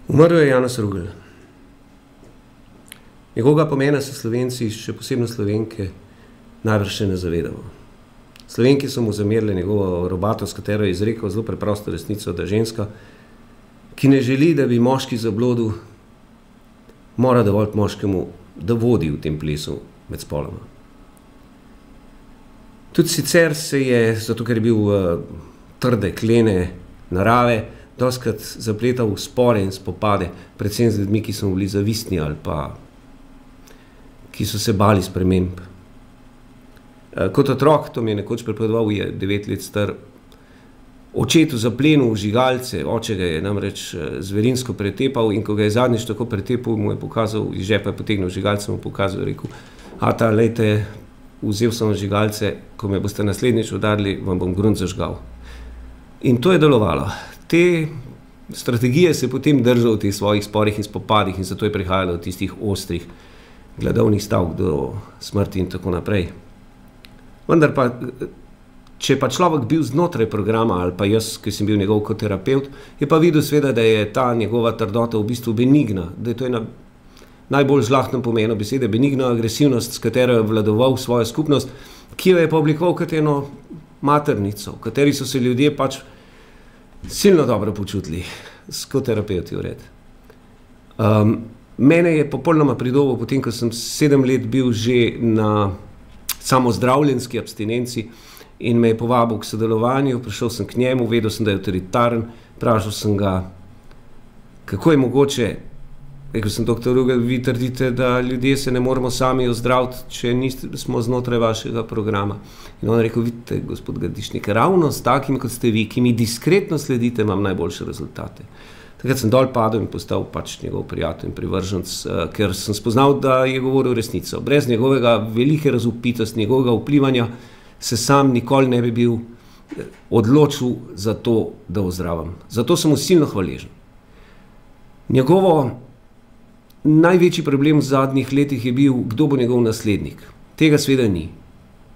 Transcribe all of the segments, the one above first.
Umrl je Janez Rugl. Njegovega pomena se Slovenci, še posebno Slovenke, najbrž še ne zavedamo. Slovenki so mu zamerile njegovo robatost, katero je izrekel zelo preprosto resnico, da ženska, ki ne želi, da bi moški zablodil, mora dovoliti moškemu, da vodi v tem plesu med spoloma. Tudi sicer se je, zato ker je bil trde, klene narave, dostikrat zapletal v spore in spopade, predvsem z ljudmi, ki so bili zavistni ali pa ki so se bali sprememb. Kot otrok, to mi je nekoč pripovedoval, je 9 let star, očetu zaplenil žigalce, oče ga je namreč zverinsko pretepal in ko ga je zadnjič tako pretepal, mu je pokazal, iz žepa je potegnil žigalce, mu pokazal, rekel, ata, lejte, vzel sem žigalce, ko me boste naslednjič udarili, vam bom grunt zažgal. In to je delovalo. Te strategije se potem držal v teh svojih sporih in spopadih in zato je prihajalo do tistih ostrih gladovnih stavk do smrti in tako naprej. Vendar pa, če pa človek bil znotraj programa ali pa jaz, ki sem bil njegov kot terapevt, je pa videl seveda, da je ta njegova trdota v bistvu benigna, da je to ena najbolj žlahtnem pomenu besede, benigna agresivnost, s katero je vladoval svojo skupnost, ki jo je pa oblikoval kot eno maternico, v kateri so se ljudje pač silno dobro počutili, kot terapevti vred. Mene je popolnoma pridobil, potem ko sem 7 let bil že na samozdravljenski abstinenci in me je povabil k sodelovanju, prišel sem k njemu, vedel sem, da je avtoritaren, vprašal sem ga, kako je mogoče, rekel sem, doktor Rugl, vi trdite, da ljudje se ne moramo sami ozdraviti, če smo znotraj vašega programa. In on je rekel, vidite, gospod Gradišnik, ravno s takimi, kot ste vi, ki mi diskretno sledite, imam najboljše rezultate. Takrat sem dol padel in postal pač njegov prijatelj in privrženec, ker sem spoznal, da je govoril resnico. Brez njegovega velike razvpitosti, njegovega vplivanja se sam nikoli ne bi bil odločil za to, da ozdravim. Zato sem mu silno hvaležen. Njegovo največji problem v zadnjih letih je bil, kdo bo njegov naslednik. Tega sveda ni.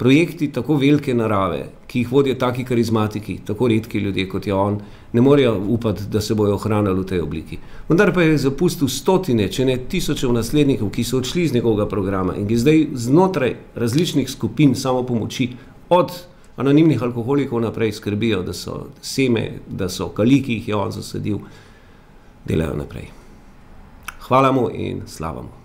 Projekti tako velike narave, ki jih vodijo taki karizmatiki, tako redki ljudje kot je on, ne morejo upati, da se bojo ohranili v tej obliki. Vendar pa je zapustil stotine, če ne tisočev naslednikov, ki so odšli iz njegovega programa in ki zdaj znotraj različnih skupin samopomoči, od anonimnih alkoholikov naprej skrbijo, da so seme, da so kali, ki jih je on zasadil, delajo naprej. Hvala mu in slava mu.